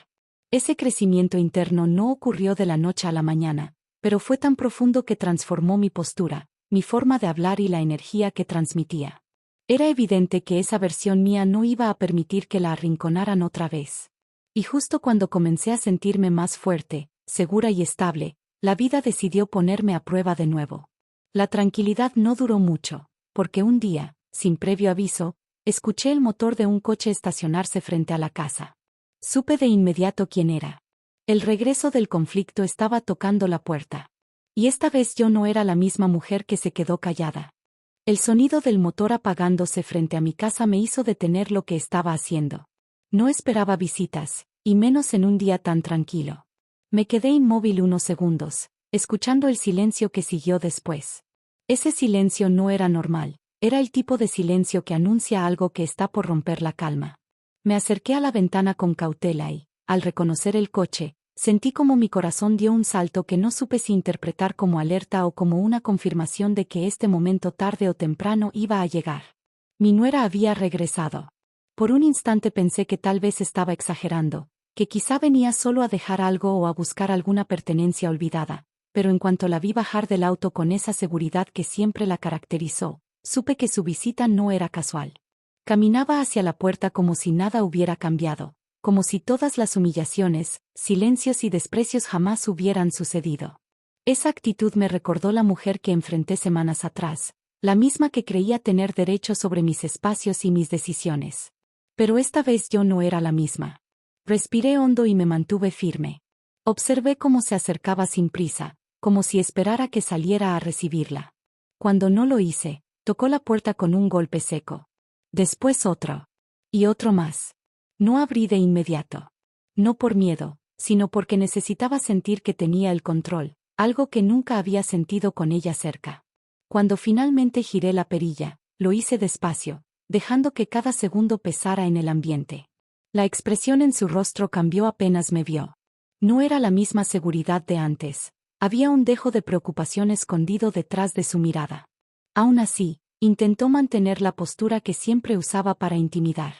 Ese crecimiento interno no ocurrió de la noche a la mañana, pero fue tan profundo que transformó mi postura, mi forma de hablar y la energía que transmitía. Era evidente que esa versión mía no iba a permitir que la arrinconaran otra vez. Y justo cuando comencé a sentirme más fuerte, segura y estable, la vida decidió ponerme a prueba de nuevo. La tranquilidad no duró mucho, porque un día, sin previo aviso, escuché el motor de un coche estacionarse frente a la casa. Supe de inmediato quién era. El regreso del conflicto estaba tocando la puerta. Y esta vez yo no era la misma mujer que se quedó callada. El sonido del motor apagándose frente a mi casa me hizo detener lo que estaba haciendo. No esperaba visitas, y menos en un día tan tranquilo. Me quedé inmóvil unos segundos, escuchando el silencio que siguió después. Ese silencio no era normal, era el tipo de silencio que anuncia algo que está por romper la calma. Me acerqué a la ventana con cautela y, al reconocer el coche, sentí como mi corazón dio un salto que no supe si interpretar como alerta o como una confirmación de que este momento tarde o temprano iba a llegar. Mi nuera había regresado. Por un instante pensé que tal vez estaba exagerando, que quizá venía solo a dejar algo o a buscar alguna pertenencia olvidada, pero en cuanto la vi bajar del auto con esa seguridad que siempre la caracterizó, supe que su visita no era casual. Caminaba hacia la puerta como si nada hubiera cambiado, como si todas las humillaciones, silencios y desprecios jamás hubieran sucedido. Esa actitud me recordó la mujer que enfrenté semanas atrás, la misma que creía tener derecho sobre mis espacios y mis decisiones. Pero esta vez yo no era la misma. Respiré hondo y me mantuve firme. Observé cómo se acercaba sin prisa, como si esperara que saliera a recibirla. Cuando no lo hice, tocó la puerta con un golpe seco. Después otro. Y otro más. No abrí de inmediato. No por miedo, sino porque necesitaba sentir que tenía el control, algo que nunca había sentido con ella cerca. Cuando finalmente giré la perilla, lo hice despacio, dejando que cada segundo pesara en el ambiente. La expresión en su rostro cambió apenas me vio. No era la misma seguridad de antes, había un dejo de preocupación escondido detrás de su mirada. Aún así, intentó mantener la postura que siempre usaba para intimidar.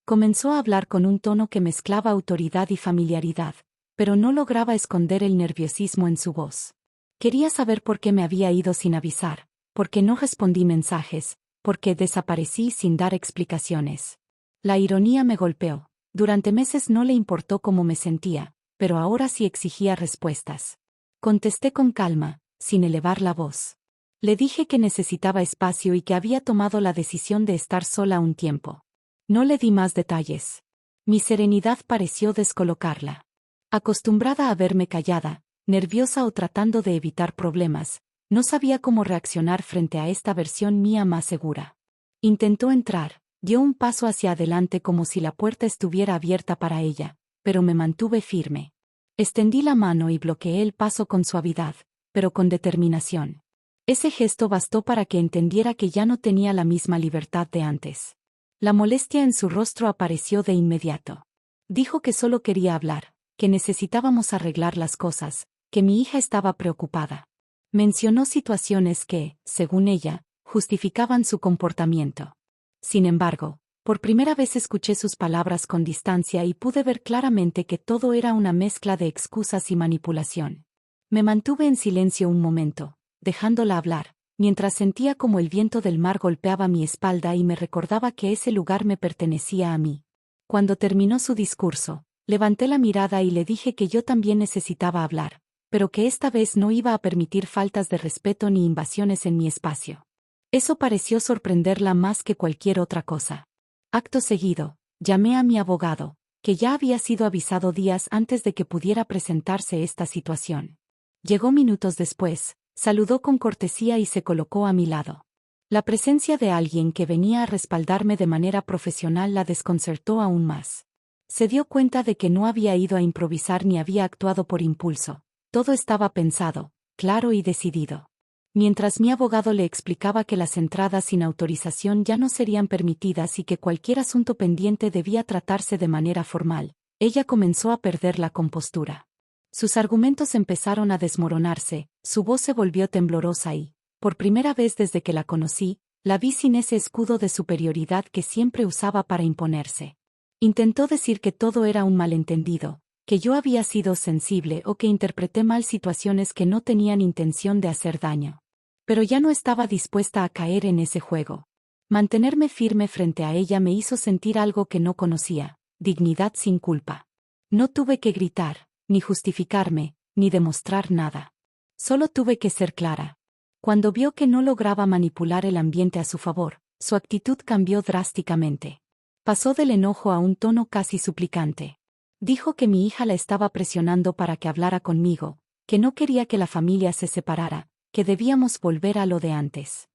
Comenzó a hablar con un tono que mezclaba autoridad y familiaridad, pero no lograba esconder el nerviosismo en su voz. Quería saber por qué me había ido sin avisar, por qué no respondí mensajes, por qué desaparecí sin dar explicaciones. La ironía me golpeó. Durante meses no le importó cómo me sentía, pero ahora sí exigía respuestas. Contesté con calma, sin elevar la voz. Le dije que necesitaba espacio y que había tomado la decisión de estar sola un tiempo. No le di más detalles. Mi serenidad pareció descolocarla. Acostumbrada a verme callada, nerviosa o tratando de evitar problemas, no sabía cómo reaccionar frente a esta versión mía más segura. Intentó entrar, dio un paso hacia adelante como si la puerta estuviera abierta para ella, pero me mantuve firme. Extendí la mano y bloqueé el paso con suavidad, pero con determinación. Ese gesto bastó para que entendiera que ya no tenía la misma libertad de antes. La molestia en su rostro apareció de inmediato. Dijo que solo quería hablar, que necesitábamos arreglar las cosas, que mi hija estaba preocupada. Mencionó situaciones que, según ella, justificaban su comportamiento. Sin embargo, por primera vez escuché sus palabras con distancia y pude ver claramente que todo era una mezcla de excusas y manipulación. Me mantuve en silencio un momento, dejándola hablar, mientras sentía como el viento del mar golpeaba mi espalda y me recordaba que ese lugar me pertenecía a mí. Cuando terminó su discurso, levanté la mirada y le dije que yo también necesitaba hablar, pero que esta vez no iba a permitir faltas de respeto ni invasiones en mi espacio. Eso pareció sorprenderla más que cualquier otra cosa. Acto seguido, llamé a mi abogado, que ya había sido avisado días antes de que pudiera presentarse esta situación. Llegó minutos después, saludó con cortesía y se colocó a mi lado. La presencia de alguien que venía a respaldarme de manera profesional la desconcertó aún más. Se dio cuenta de que no había ido a improvisar ni había actuado por impulso. Todo estaba pensado, claro y decidido. Mientras mi abogado le explicaba que las entradas sin autorización ya no serían permitidas y que cualquier asunto pendiente debía tratarse de manera formal, ella comenzó a perder la compostura. Sus argumentos empezaron a desmoronarse, su voz se volvió temblorosa y, por primera vez desde que la conocí, la vi sin ese escudo de superioridad que siempre usaba para imponerse. Intentó decir que todo era un malentendido, que yo había sido sensible o que interpreté mal situaciones que no tenían intención de hacer daño. Pero ya no estaba dispuesta a caer en ese juego. Mantenerme firme frente a ella me hizo sentir algo que no conocía, dignidad sin culpa. No tuve que gritar, ni justificarme, ni demostrar nada. Solo tuve que ser clara. Cuando vio que no lograba manipular el ambiente a su favor, su actitud cambió drásticamente. Pasó del enojo a un tono casi suplicante. Dijo que mi hija la estaba presionando para que hablara conmigo, que no quería que la familia se separara, que debíamos volver a lo de antes.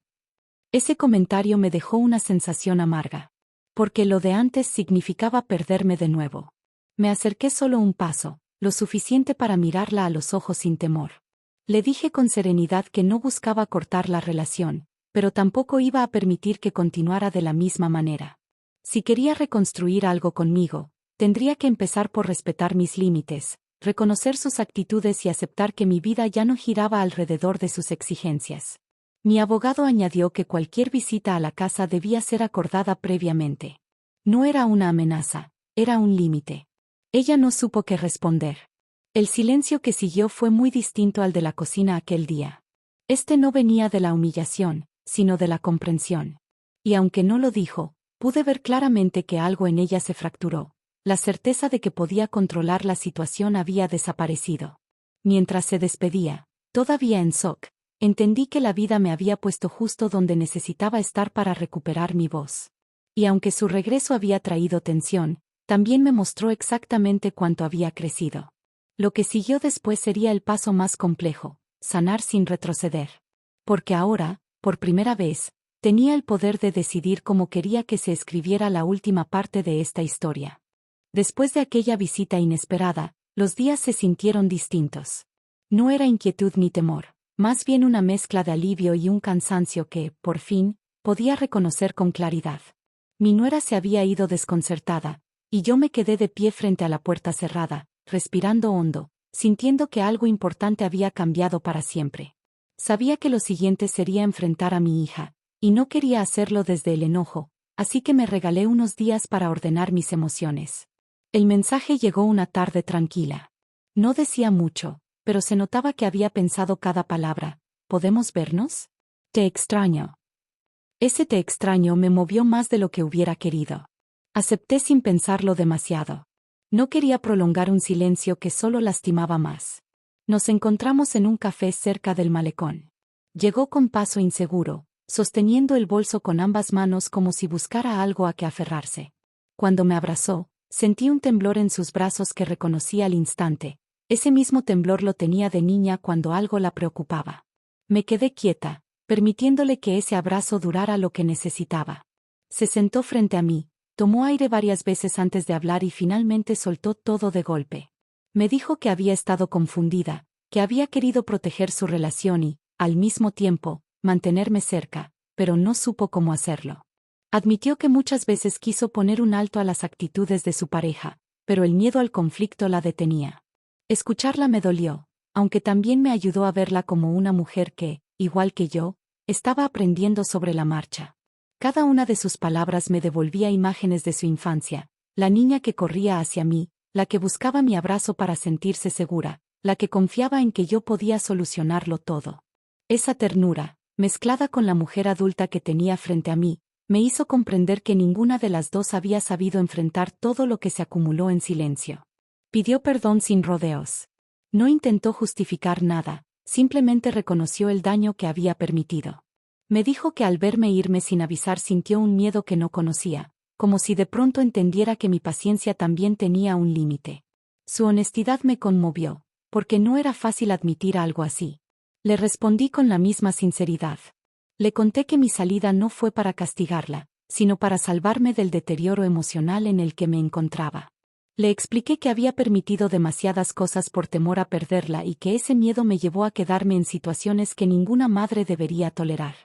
Ese comentario me dejó una sensación amarga. Porque lo de antes significaba perderme de nuevo. Me acerqué solo un paso, lo suficiente para mirarla a los ojos sin temor. Le dije con serenidad que no buscaba cortar la relación, pero tampoco iba a permitir que continuara de la misma manera. Si quería reconstruir algo conmigo, tendría que empezar por respetar mis límites, reconocer sus actitudes y aceptar que mi vida ya no giraba alrededor de sus exigencias. Mi abogado añadió que cualquier visita a la casa debía ser acordada previamente. No era una amenaza, era un límite. Ella no supo qué responder. El silencio que siguió fue muy distinto al de la cocina aquel día. Este no venía de la humillación, sino de la comprensión. Y aunque no lo dijo, pude ver claramente que algo en ella se fracturó. La certeza de que podía controlar la situación había desaparecido. Mientras se despedía, todavía en shock, entendí que la vida me había puesto justo donde necesitaba estar para recuperar mi voz. Y aunque su regreso había traído tensión, también me mostró exactamente cuánto había crecido. Lo que siguió después sería el paso más complejo, sanar sin retroceder. Porque ahora, por primera vez, tenía el poder de decidir cómo quería que se escribiera la última parte de esta historia. Después de aquella visita inesperada, los días se sintieron distintos. No era inquietud ni temor, más bien una mezcla de alivio y un cansancio que, por fin, podía reconocer con claridad. Mi nuera se había ido desconcertada, y yo me quedé de pie frente a la puerta cerrada, respirando hondo, sintiendo que algo importante había cambiado para siempre. Sabía que lo siguiente sería enfrentar a mi hija, y no quería hacerlo desde el enojo, así que me regalé unos días para ordenar mis emociones. El mensaje llegó una tarde tranquila. No decía mucho, pero se notaba que había pensado cada palabra. ¿Podemos vernos? Te extraño. Ese te extraño me movió más de lo que hubiera querido. Acepté sin pensarlo demasiado. No quería prolongar un silencio que solo lastimaba más. Nos encontramos en un café cerca del malecón. Llegó con paso inseguro, sosteniendo el bolso con ambas manos como si buscara algo a que aferrarse. Cuando me abrazó, sentí un temblor en sus brazos que reconocí al instante. Ese mismo temblor lo tenía de niña cuando algo la preocupaba. Me quedé quieta, permitiéndole que ese abrazo durara lo que necesitaba. Se sentó frente a mí, tomó aire varias veces antes de hablar y finalmente soltó todo de golpe. Me dijo que había estado confundida, que había querido proteger su relación y, al mismo tiempo, mantenerme cerca, pero no supo cómo hacerlo. Admitió que muchas veces quiso poner un alto a las actitudes de su pareja, pero el miedo al conflicto la detenía. Escucharla me dolió, aunque también me ayudó a verla como una mujer que, igual que yo, estaba aprendiendo sobre la marcha. Cada una de sus palabras me devolvía imágenes de su infancia, la niña que corría hacia mí, la que buscaba mi abrazo para sentirse segura, la que confiaba en que yo podía solucionarlo todo. Esa ternura, mezclada con la mujer adulta que tenía frente a mí, me hizo comprender que ninguna de las dos había sabido enfrentar todo lo que se acumuló en silencio. Pidió perdón sin rodeos. No intentó justificar nada, simplemente reconoció el daño que había permitido. Me dijo que al verme irme sin avisar sintió un miedo que no conocía, como si de pronto entendiera que mi paciencia también tenía un límite. Su honestidad me conmovió, porque no era fácil admitir algo así. Le respondí con la misma sinceridad. Le conté que mi salida no fue para castigarla, sino para salvarme del deterioro emocional en el que me encontraba. Le expliqué que había permitido demasiadas cosas por temor a perderla y que ese miedo me llevó a quedarme en situaciones que ninguna madre debería tolerar.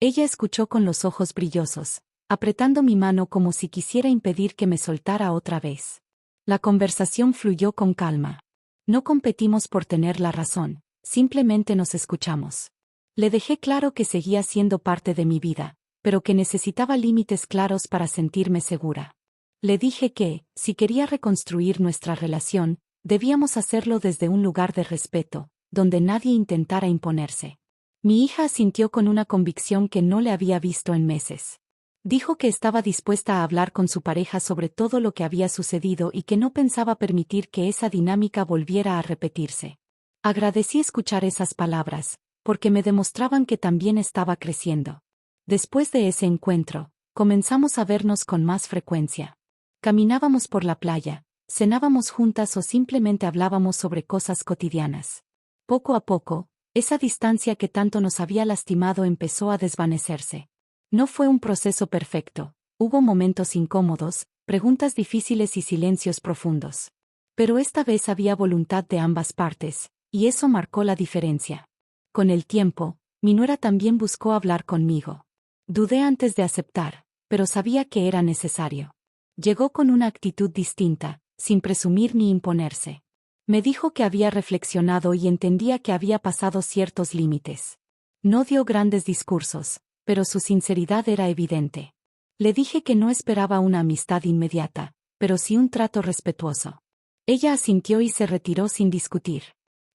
Ella escuchó con los ojos brillosos, apretando mi mano como si quisiera impedir que me soltara otra vez. La conversación fluyó con calma. No competimos por tener la razón, simplemente nos escuchamos. Le dejé claro que seguía siendo parte de mi vida, pero que necesitaba límites claros para sentirme segura. Le dije que, si quería reconstruir nuestra relación, debíamos hacerlo desde un lugar de respeto, donde nadie intentara imponerse. Mi hija asintió con una convicción que no le había visto en meses. Dijo que estaba dispuesta a hablar con su pareja sobre todo lo que había sucedido y que no pensaba permitir que esa dinámica volviera a repetirse. Agradecí escuchar esas palabras, porque me demostraban que también estaba creciendo. Después de ese encuentro, comenzamos a vernos con más frecuencia. Caminábamos por la playa, cenábamos juntas o simplemente hablábamos sobre cosas cotidianas. Poco a poco, esa distancia que tanto nos había lastimado empezó a desvanecerse. No fue un proceso perfecto. Hubo momentos incómodos, preguntas difíciles y silencios profundos. Pero esta vez había voluntad de ambas partes, y eso marcó la diferencia. Con el tiempo, mi nuera también buscó hablar conmigo. Dudé antes de aceptar, pero sabía que era necesario. Llegó con una actitud distinta, sin presumir ni imponerse. Me dijo que había reflexionado y entendía que había pasado ciertos límites. No dio grandes discursos, pero su sinceridad era evidente. Le dije que no esperaba una amistad inmediata, pero sí un trato respetuoso. Ella asintió y se retiró sin discutir.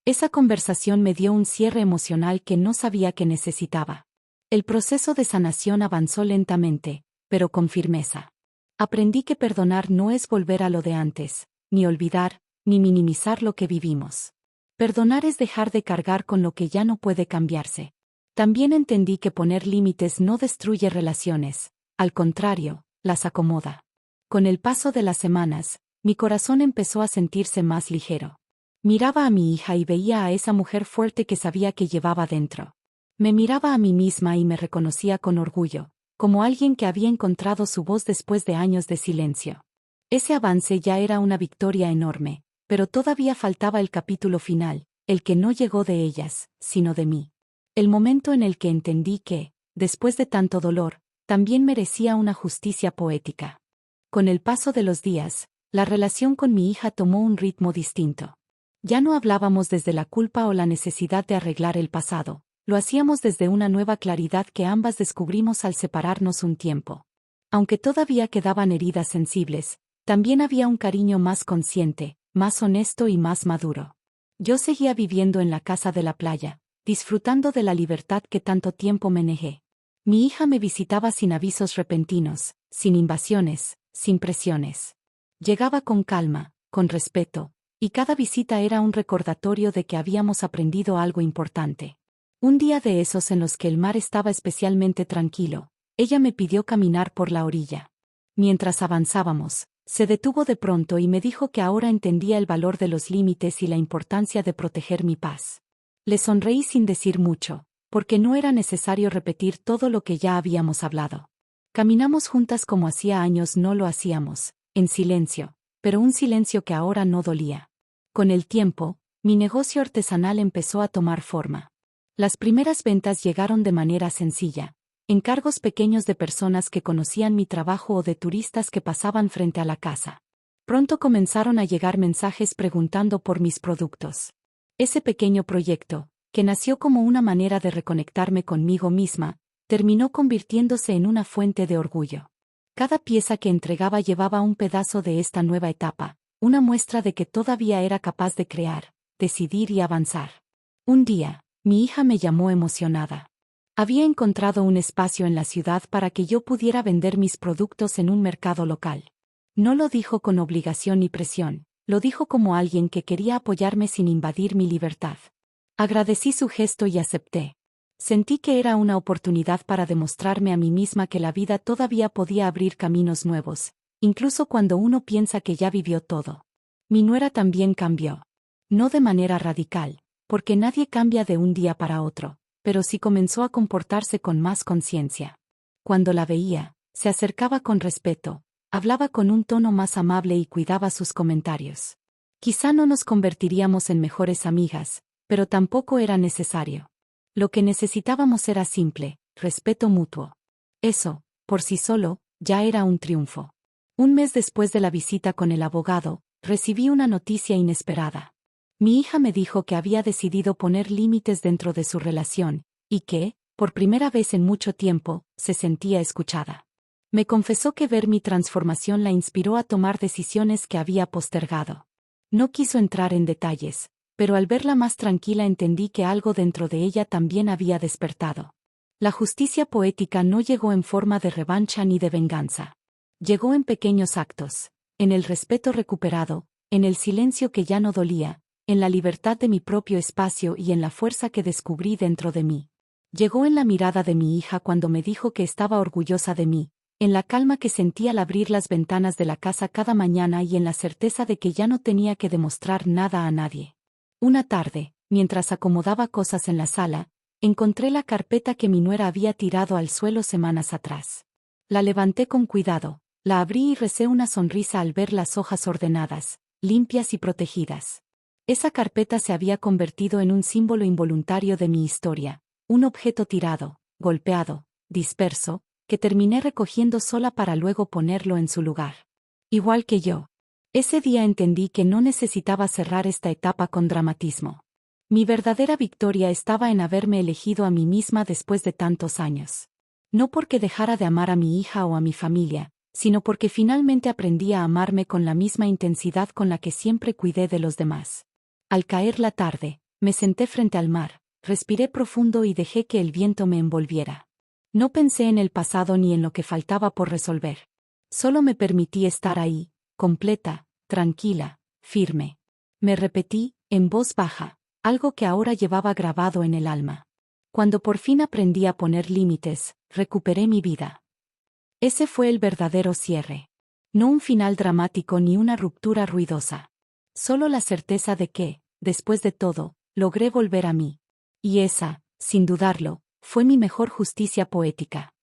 Esa conversación me dio un cierre emocional que no sabía que necesitaba. El proceso de sanación avanzó lentamente, pero con firmeza. Aprendí que perdonar no es volver a lo de antes, ni olvidar, ni minimizar lo que vivimos. Perdonar es dejar de cargar con lo que ya no puede cambiarse. También entendí que poner límites no destruye relaciones, al contrario, las acomoda. Con el paso de las semanas, mi corazón empezó a sentirse más ligero. Miraba a mi hija y veía a esa mujer fuerte que sabía que llevaba dentro. Me miraba a mí misma y me reconocía con orgullo, como alguien que había encontrado su voz después de años de silencio. Ese avance ya era una victoria enorme, pero todavía faltaba el capítulo final, el que no llegó de ellas, sino de mí. El momento en el que entendí que, después de tanto dolor, también merecía una justicia poética. Con el paso de los días, la relación con mi hija tomó un ritmo distinto. Ya no hablábamos desde la culpa o la necesidad de arreglar el pasado, lo hacíamos desde una nueva claridad que ambas descubrimos al separarnos un tiempo. Aunque todavía quedaban heridas sensibles, también había un cariño más consciente, más honesto y más maduro. Yo seguía viviendo en la casa de la playa, disfrutando de la libertad que tanto tiempo me negué. Mi hija me visitaba sin avisos repentinos, sin invasiones, sin presiones. Llegaba con calma, con respeto, y cada visita era un recordatorio de que habíamos aprendido algo importante. Un día de esos en los que el mar estaba especialmente tranquilo, ella me pidió caminar por la orilla. Mientras avanzábamos, se detuvo de pronto y me dijo que ahora entendía el valor de los límites y la importancia de proteger mi paz. Le sonreí sin decir mucho, porque no era necesario repetir todo lo que ya habíamos hablado. Caminamos juntas como hacía años no lo hacíamos, en silencio, pero un silencio que ahora no dolía. Con el tiempo, mi negocio artesanal empezó a tomar forma. Las primeras ventas llegaron de manera sencilla, encargos pequeños de personas que conocían mi trabajo o de turistas que pasaban frente a la casa. Pronto comenzaron a llegar mensajes preguntando por mis productos. Ese pequeño proyecto, que nació como una manera de reconectarme conmigo misma, terminó convirtiéndose en una fuente de orgullo. Cada pieza que entregaba llevaba un pedazo de esta nueva etapa, una muestra de que todavía era capaz de crear, decidir y avanzar. Un día, mi hija me llamó emocionada. Había encontrado un espacio en la ciudad para que yo pudiera vender mis productos en un mercado local. No lo dijo con obligación ni presión, lo dijo como alguien que quería apoyarme sin invadir mi libertad. Agradecí su gesto y acepté. Sentí que era una oportunidad para demostrarme a mí misma que la vida todavía podía abrir caminos nuevos, incluso cuando uno piensa que ya vivió todo. Mi nuera también cambió. No de manera radical, porque nadie cambia de un día para otro, pero sí comenzó a comportarse con más conciencia. Cuando la veía, se acercaba con respeto, hablaba con un tono más amable y cuidaba sus comentarios. Quizá no nos convertiríamos en mejores amigas, pero tampoco era necesario. Lo que necesitábamos era simple, respeto mutuo. Eso, por sí solo, ya era un triunfo. Un mes después de la visita con el abogado, recibí una noticia inesperada. Mi hija me dijo que había decidido poner límites dentro de su relación, y que, por primera vez en mucho tiempo, se sentía escuchada. Me confesó que ver mi transformación la inspiró a tomar decisiones que había postergado. No quiso entrar en detalles, pero al verla más tranquila entendí que algo dentro de ella también había despertado. La justicia poética no llegó en forma de revancha ni de venganza. Llegó en pequeños actos, en el respeto recuperado, en el silencio que ya no dolía, en la libertad de mi propio espacio y en la fuerza que descubrí dentro de mí. Llegó en la mirada de mi hija cuando me dijo que estaba orgullosa de mí, en la calma que sentía al abrir las ventanas de la casa cada mañana y en la certeza de que ya no tenía que demostrar nada a nadie. Una tarde, mientras acomodaba cosas en la sala, Encontré la carpeta que mi nuera había tirado al suelo semanas atrás. La levanté con cuidado, la abrí y recé una sonrisa al ver las hojas ordenadas, limpias y protegidas. Esa carpeta se había convertido en un símbolo involuntario de mi historia, un objeto tirado, golpeado, disperso, que terminé recogiendo sola para luego ponerlo en su lugar. Igual que yo. Ese día entendí que no necesitaba cerrar esta etapa con dramatismo. Mi verdadera victoria estaba en haberme elegido a mí misma después de tantos años. No porque dejara de amar a mi hija o a mi familia, sino porque finalmente aprendí a amarme con la misma intensidad con la que siempre cuidé de los demás. Al caer la tarde, me senté frente al mar, respiré profundo y dejé que el viento me envolviera. No pensé en el pasado ni en lo que faltaba por resolver. Solo me permití estar ahí, completa, tranquila, firme. Me repetí, en voz baja, algo que ahora llevaba grabado en el alma. Cuando por fin aprendí a poner límites, recuperé mi vida. Ese fue el verdadero cierre. No un final dramático ni una ruptura ruidosa. Solo la certeza de que, después de todo, logré volver a mí. Y esa, sin dudarlo, fue mi mejor justicia poética.